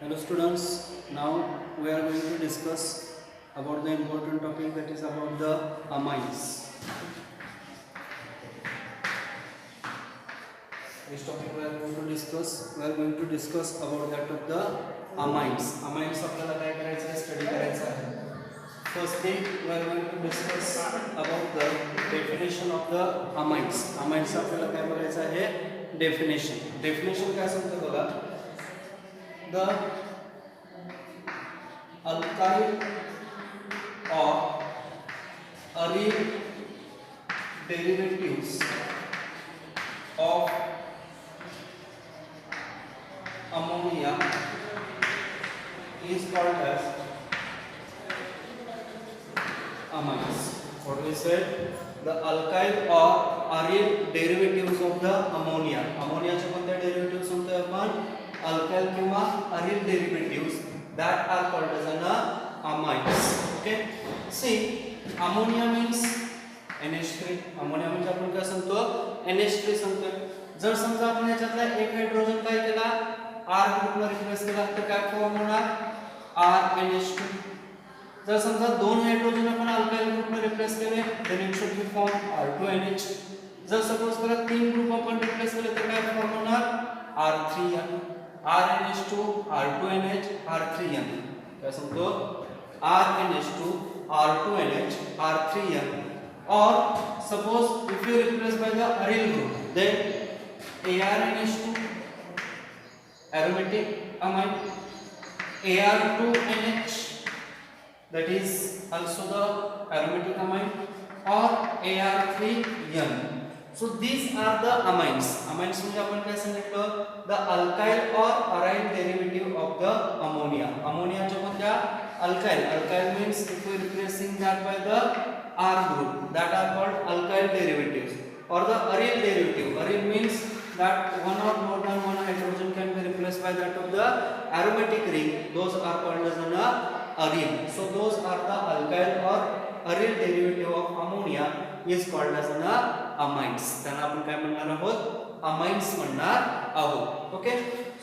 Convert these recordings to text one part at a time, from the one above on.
Hello students, now we are going to discuss about the important topic, that is about the amines. This topic we are going to discuss about that of the amines. Amines आपल्याला काय करायचं आहे, study करायचं आहे. First thing we are going to discuss about the definition of the amines. Amines आपल्याला काय बघायचं आहे, definition. Definition काय सांगतो बघा. The alkyl or aryl derivatives of ammonia is called as amines. What we said, the alkyl or aryl derivatives of the ammonia. Ammonia चे कोणते derivatives म्हणतोय आपण, alkyl किंवा aryl derivatives that are called as an amines. Okay, see, ammonia means NH3. ammonia म्हणजे आपण काय सांगतो, NH3 सांगतोय. जर समजा आपण याच्यातला एक हायड्रोजन काय केला, R ग्रुपला रिप्लेस केला तर काय फॉर्म होणार, RNH2. जर समजा दोन हायड्रोजन आपण अल्काइल ग्रुपने रिप्लेस केले, then it should be form R2NH. जर सपोज करा तीन ग्रुप आपण रिप्लेस केले तर काय फॉर्म होणार, R3N. RNH2, R2NH, R3N. काय सांगतो, RNH2, R2NH, R3N. Or suppose if you replace by the aryl group, then ARNH2, aromatic amine, AR2NH, that is also the aromatic amine, or AR3N. So these are the amines. Amines म्हणजे आपण काय सांगितलं, the alkyl or aryl derivative of the ammonia. Ammonia च्या कोणत्या, alkyl. Alkyl means if we replacing that by the R group, that are called alkyl derivatives. Or the aryl derivative. Aryl means that one or more than one hydrogen can be replaced by that of the aromatic ring. Those are called as an aryl. So those are the alkyl or aryl derivative of ammonia is called as an amines. त्यांना आपण काय म्हणणार आहोत, amines म्हणणार आहोत. Okay,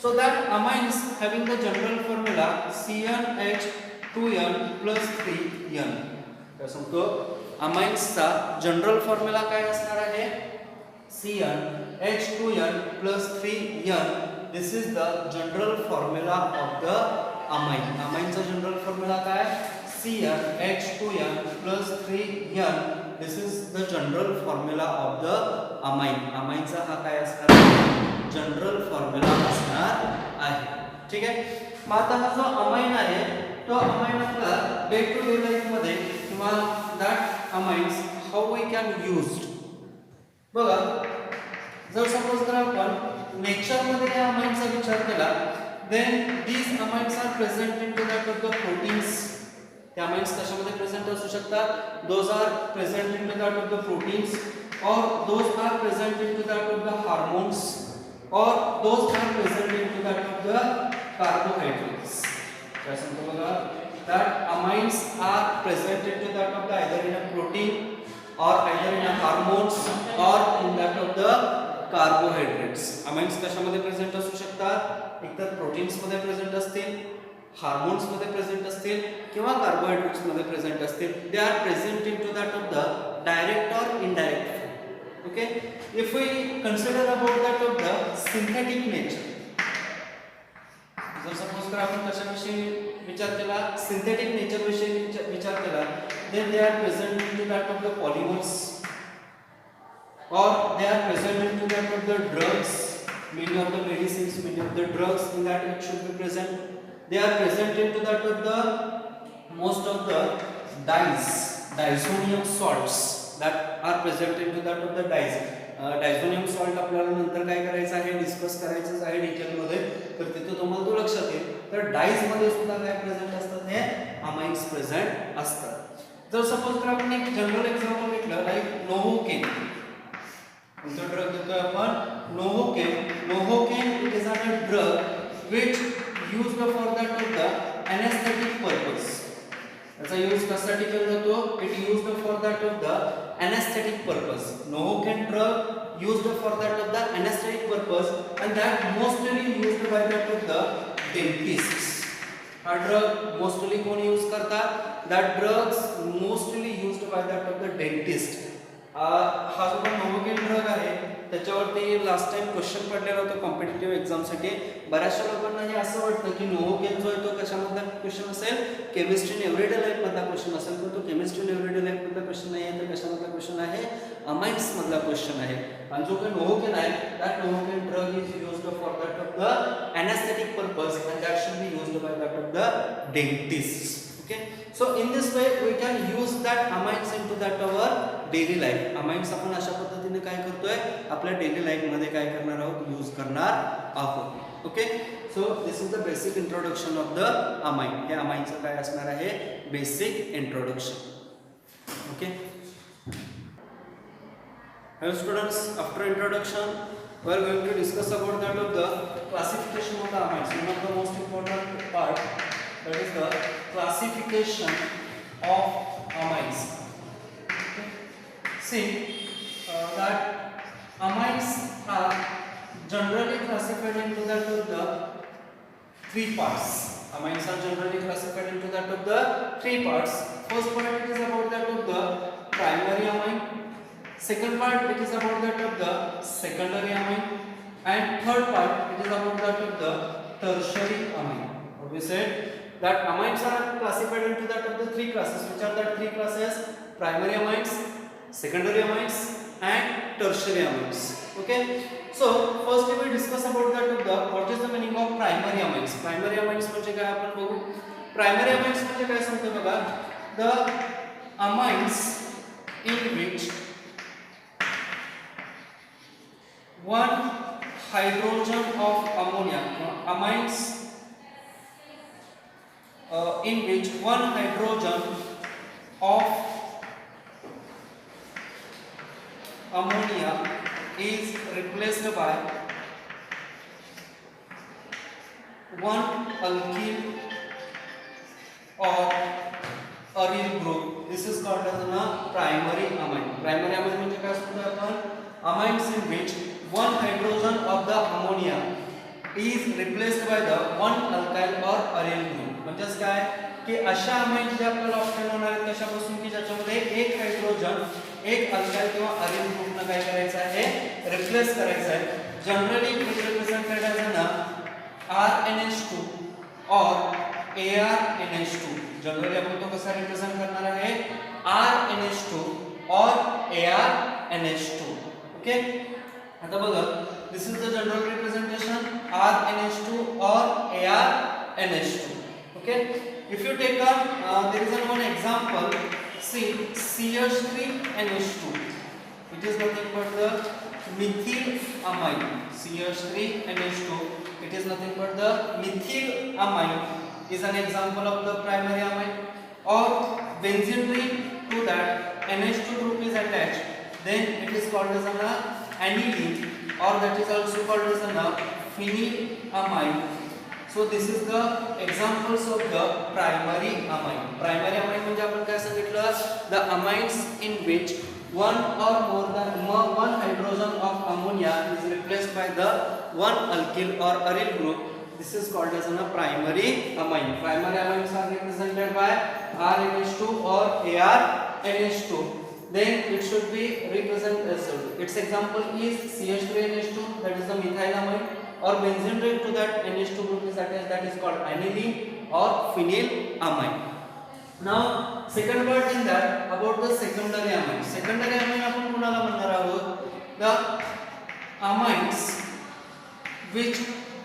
so that amines having the general formula CnH2n plus 3n. काय सांगतो, amines चा जनरल फॉर्म्युला काय असणार आहे, CnH2n plus 3n. This is the general formula of the amine. amine चा जनरल फॉर्म्युला काय, CnH2n plus 3n. This is the general formula of the amine. amine चा हा काय असणार आहे, जनरल फॉर्म्युला असणार आहे. ठीक आहे. मग आता हा जो अमाइन आहे तो अमाइन आपला डे टू डे लाईफ मध्ये किंवा that amines how we can used. बघा, जर सपोज जर आपण नेचर मध्ये या अमाइन्सचा विचार केला, then these amines are present into that of the proteins. त्या अमाइन्स कशामध्ये प्रेझेंट असू शकतात, those are present into that of the proteins, or those are present into that of the hormones, or those are present into that of the carbohydrates. काय सांगतो बघा, that amines are present into that of the either in a protein or either in a hormones or in that of the carbohydrates. amines कशामध्ये present असू शकतात, एकतर proteins मध्ये present असतील, hormones मध्ये प्रेझेंट असतील किंवा कार्बोहायड्रेट्स मध्ये प्रेझेंट असतील. They are present into that of the direct और indirect. Okay, if we consider about that of the synthetic nature, जर सपोज कर आपण कशाविषयी विचार केला, सिंथेटिक नेचर विषयी विचार केला, then they are present into that of the polymers, or they are present into that of the drugs. Many of the medicines, many of the drugs in that it should be present. They are present into that of the most of the dyes, diazonium salts that are present into that of the dyes. Diazonium salt आपल्याला नंतर काय करायचं आहे, discuss करायचंच आहे detail मध्ये, तर तिथे तुम्हाला तो लक्षात येईल. तर डाईज मध्ये सुद्धा काय प्रेझेंट असतात, हे अमाइन्स प्रेझेंट असतात. जर सपोज कर आपण एक जनरल एक्झाम्पल घेतलं, लाईक नोव्होकेन. कोणता ड्रग देतोय आपण, novocaine. Novocaine it is a drug which used for that of the anesthetic purpose. याचा यूज कशासाठी केला जातो, it used for that of the anesthetic purpose. Novocaine drug used for that of the anesthetic purpose, and that mostly used by that of the dentists. हा drug mostly कोण use करतात? That drugs mostly used by that of the dentist. हा जो नोव्होकेन drug आहे त्याच्यावरती last time question पडलेला होता competitive एक्झामसाठी. बऱ्याचशा लोकांना हे असं वाटतं की नोव्होकेन जो आहे तो कशामधला क्वेश्चन असेल? केमिस्ट्री इन एव्हरीडे लाईफ मधला क्वेश्चन असेल, पण तो केमिस्ट्री इन एव्हरीडे लाईफ मधला क्वेश्चन नाही आहे, तर कशामधला क्वेश्चन आहे? अमाइन्स मधला क्वेश्चन आहे. आणि जो काही नोव्होकेन आहे that novocaine drug is used for that of the anaesthetic purpose and that should be used by that of the dentist. Okay, so in this way we can use that amines into that our daily life. amines आपण अशा पद्धतीने काय करतोय? आपल्या daily life मध्ये काय करणार आहोत? यूज करणार आहोत. Okay, so this is the basic introduction of the amine. हे अमाइनचं काय असणार आहे? Basic introduction. Okay, hello students, after introduction we are going to discuss about that of the classification of the amines. One of the most important part, that is the classification of amines. Okay. See that amines are generally classified into that of the three parts. Amines are generally classified into that of the three parts. First part it is about that of the primary amine. Second part it is about that of the secondary amine, and third part it is about that of the tertiary amine. We said that amines are classified into that of the three classes. Which are that three classes? Primary amines, secondary amines and tertiary amines. Okay, so first we will discuss about that of the what is the meaning of primary amines. Primary amines म्हणजे काय आपण बघू. Primary amines म्हणजे काय सांगतो बघा? The amines in which one hydrogen of ammonia, amines in which one hydrogen of ammonia is replaced by one alkyl or aryl group. This is called as a primary amine. Primary amine म्हणजे काय असतं? आपण amines in which one hydrogen of the ammonia is replaced by the one alkyl or aryl group. म्हणजे काय की अशा amine जे आपल्याला option होणार आहेत कशापासून की ज्याच्यामध्ये एक हायड्रोजन एक अल्काइल किंवा अरिल ग्रुपने काय करायचं आहे? रिप्लेस करायचं आहे. Generally it represented as an RnH2 or ArNH2. Generally आपण तो कसा रिप्रेझेंट करणार आहे? RnH2 or ArNH2. ओके, आता बघा, this is the general representation RnH2 or ArNH2. Okay, if you take there is one example, see CH3NH2. It is nothing but the methyl amine. CH3NH2, it is nothing but the methyl amine is an example of the primary amine. Or benzene ring, to that NH2 group is attached, then it is called as an aniline, or that is also called as an phenylamine. So this is the examples of the primary amine. Primary amine म्हणजे आपण काय सांगितलं? The amines in which one or more than one hydrogen of ammonia is replaced by the one alkyl or aryl group. This is called as a primary amine. Primary amines are represented by RnH2 or ArNH2. Then it should be represented as its example is CH3NH2, that is the methylamine, or benzene ring, to that NH2 group is attached, that is called aniline or phenylamine. Now second part in that about the secondary amine. Secondary amine आपण कोणाला म्हणणार आहोत? The amines which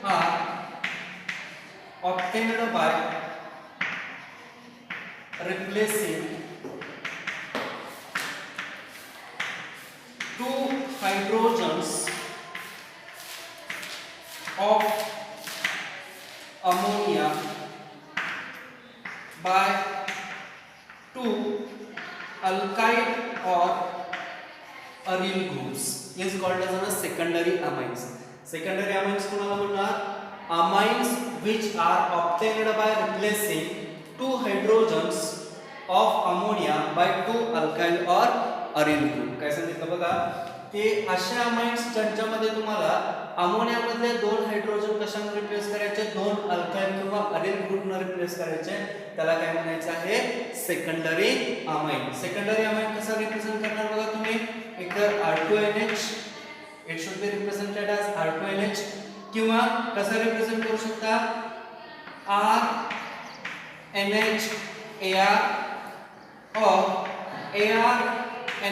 are obtained by replacing two hydrogens of ammonia by two alkyl or aryl groups is called as a secondary amines. Secondary amines कोणाला म्हणणार? Amines which are obtained by replacing two hydrogens of ammonia by two alkyl or aryl group. काय सांगितलं बघा? ते अशा amines ज्यांच्यामध्ये तुम्हाला अमोनियामधले 2 hydrogen कशाने replace करायचे, 2 अल्काइल किंवा अरिल ग्रुपने रिप्लेस करायचे, त्याला काय म्हणायचं आहे, सेकंडरी अमाइन. सेकंडरी अमाइन कसा रिप्रेझेंट करणार बघा तुम्ही, एक R2NH, it should be represented as R2NH, किंवा कसा रिप्रेझेंट करू शकता, RNHAR or ARNHAR.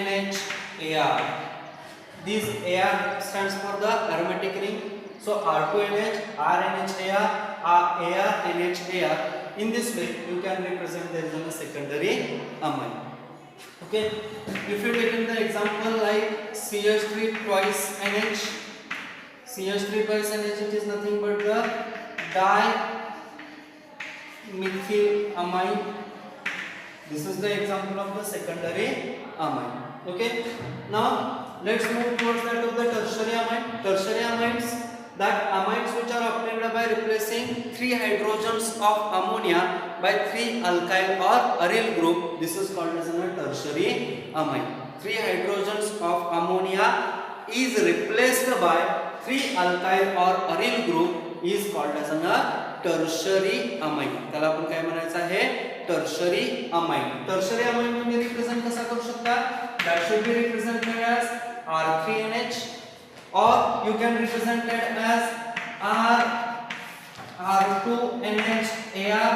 This AR stands for the aromatic ring. So R2NH, RNHAR, ARNHAR. In this way, you can represent there is a secondary amine. Okay. If you take the example like CH3 twice NH, CH3 twice NH, it is nothing but the dimethylamine. This is the example of the secondary amine. Okay. Now let's move towards that of the tertiary amine. Tertiary amines, that amines which are obtained by replacing 3 hydrogens of ammonia by 3 alkyl or aryl group. This is called as a tertiary amine. 3 hydrogens of ammonia is replaced by 3 alkyl or aryl group is called as a tertiary amine. त्याला आपण काय म्हणायचं आहे, tertiary amine. Tertiary amine तुम्ही represent कसा करू शकता, that should be represented as R3NH, or you can represent it as R2NHAR,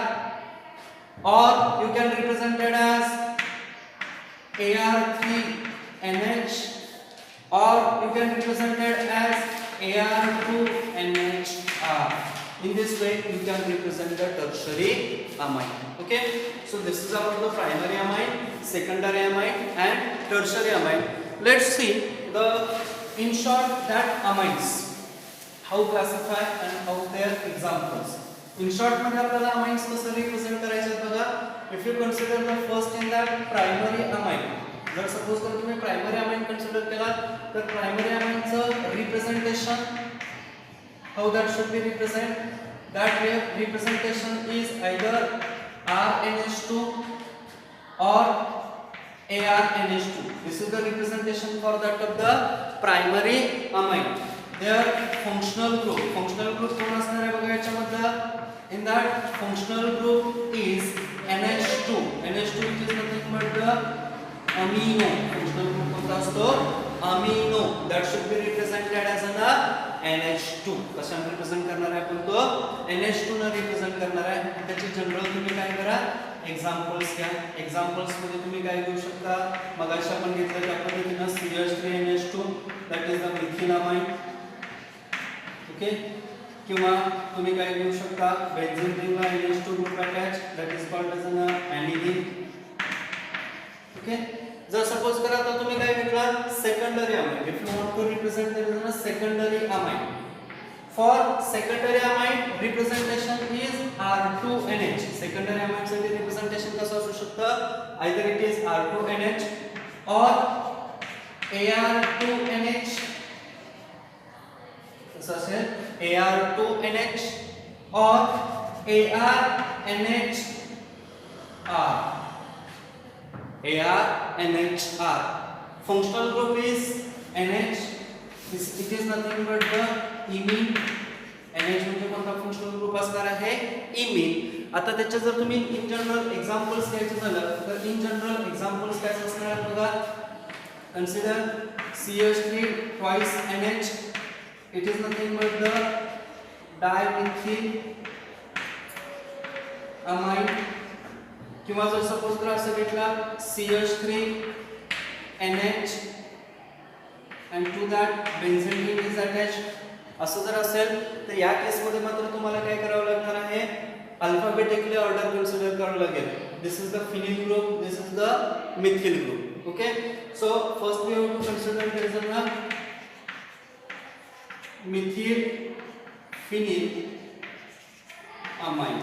or you can represent it as AR3NH, or you can represent it as AR2NHR. In this way you can represent the tertiary amine. Okay, so this is about the primary amine, secondary amine and tertiary amine. Let's see the in short that amines, how classify and how their examples. In short मध्ये आपल्याला amines कसं represent करायचे बघा. If you consider the first in that primary amine, जर suppose कर तुम्ही primary amine consider केला तर प्रायमरी अमाइनचं representation, how that should be represent, that representation is either RNH2 or ARNH2. This is the representation for that of the primary amine. Their functional group कोण असणार आहे बघा याच्यामधला, in that functional group is NH2 which is nothing but the amino. functional group कोणता असतो, amino, that should be represented as an NH2. कशाने represent करणार आहे आपण तो, NH2 ने रिप्रेझेंट करणार आहे. त्याची जनरल तुम्ही काय करा, एक्झाम्पल्स घ्या. एक्झाम्पल्स मध्ये तुम्ही काय घेऊ शकता, मगाशी आपण घेतलं त्या पद्धतीने CH3NH2, that is the methylamine. Okay, किंवा तुम्ही काय घेऊ शकता, बेन्झीन रिंगला NH2 group attach, that is called as an aniline. Okay, जर सपोज करा तर तुम्ही काय घेतला, secondary amine. If you want to represent there is a secondary amine. For secondary amine representation is R2NH. Secondary amine साठी representation कसं असू शकतं, either it is R2NH or AR2NH, कसं असेल AR2NH or ARNHR. Functional group is NH. It is nothing but the imine. NH म्हणजे कोणता functional group असणार आहे, इमिन. आता त्याचे जर तुम्ही इन जनरल एक्झाम्पल्स घ्यायचे झालं तर इन जनरल एक्झाम्पल्स काय असणार आहेत बघा. Consider CH3 twice NH. It is nothing but the dimethylamine. किंवा जर सपोज करा असं घेतला CH3NH and to that benzene ring is attached, असं जर असेल तर या केस मध्ये मात्र तुम्हाला काय करावं लागणार आहे, अल्फाबेटिकली ऑर्डर कन्सिडर करावं लागेल. This is the phenyl group, this is the methyl group. Okay, so first we have to consider there is a methyl phenyl amine.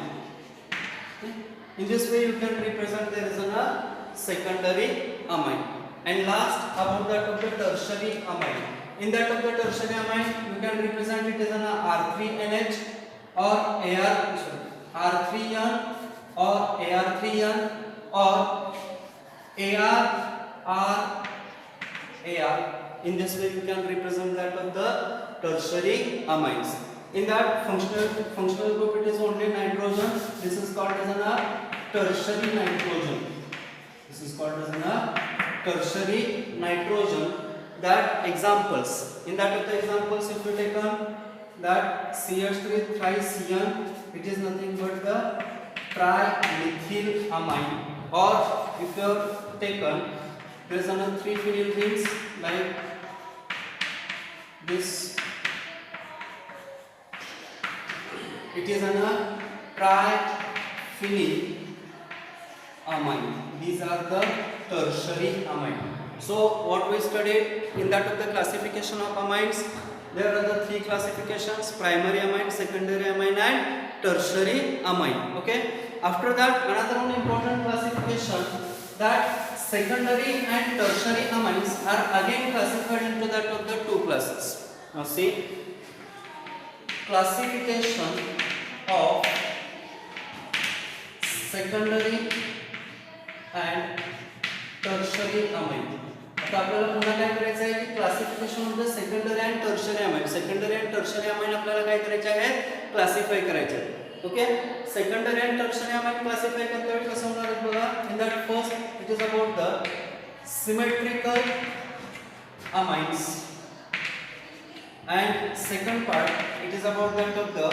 In this way you can represent there is a secondary amine. And last about that of the tertiary amine. In that of the tertiary amine you can represent it as an R3NH or R3N or AR3N or AR In this way we can represent that of the tertiary amines. In that functional group it is only nitrogen. This is called as a tertiary nitrogen. This is called as a tertiary nitrogen. That examples, in that of the examples, if you take that CH3 3-CN, it is nothing but the trimethylamine. Or if you have taken, there is another 3 phenyl rings like this. It is a triphenylamine. These are the tertiary amine. So what we studied in that of the classification of amines, there are the 3 classifications: primary amine, secondary amine, and tertiary amine. Okay. After that, another one important classification, that secondary and tertiary amines are again classified into that of the 2 classes. Now see, classification of secondary and tertiary amine. आता आपल्याला पुन्हा काय करायचं आहे की classification of the secondary and tertiary amine. Secondary and tertiary amine आपल्याला काय करायचे आहे, क्लासिफाय करायचे आहे. Okay. Secondary and tertiary amine classify करते वेळी कसं होणार आहे बघा. In that first it is about the symmetrical amines and second part it is about that of the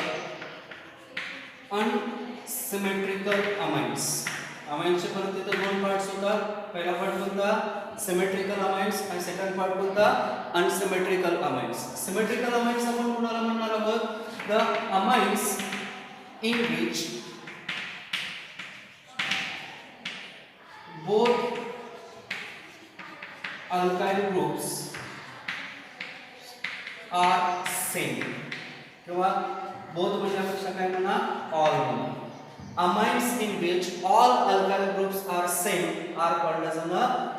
unsymmetrical amines. amines चे परत इथे 2 पार्ट्स होतात. पहिला पार्ट कोणता, सिमेट्रिकल अमाइन्स, आणि सेकंड पार्ट कोणता, अनसिमेट्रिकल अमाइन्स. सिमेट्रिकल अमाइन्स आपण कोणाला म्हणणार आहोत, the amines in which both alkyl groups are same. किंवा both म्हणजे आपण काय म्हणा, all म्हणा. amines in which all alkyl groups are same are called as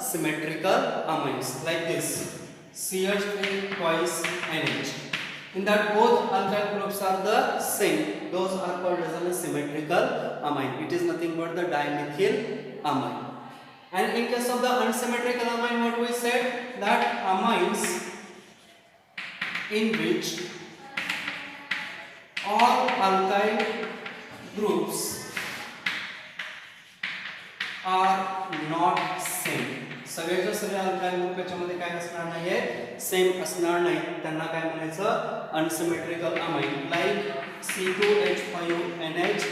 symmetrical amines, like this CH3 twice NH. In that both alkyl groups are the same, those are called as a symmetrical amine. It is nothing but the dimethyl amine. And in case of the unsymmetrical amine, what we said, that amines in which all alkyl groups are not same. सगळ्याच्या सगळ्या alkyl group याच्यामध्ये काय असणार नाहीये, same असणार नाही. त्यांना काय म्हणायचं, unsymmetrical amine. Like C2H5NH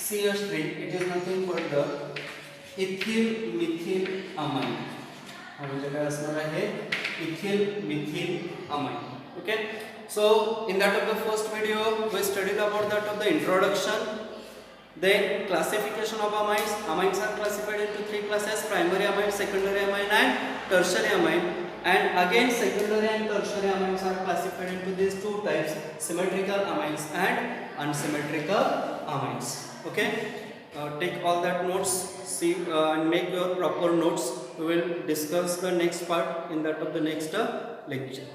CH3, it is nothing but the ethyl Mithil amine. म्हणजे काय असणार आहे, ethyl Mithil amine. Okay, so in that of the first video we studied about that of the introduction, then classification of amines. Amines are classified into 3 classes: primary amine, secondary amine, and tertiary amine. And again secondary and tertiary amines are classified into these 2 types: symmetrical amines and unsymmetrical amines. Okay, take all that notes, see and make your proper notes. We will discuss the next part in that of the next lecture.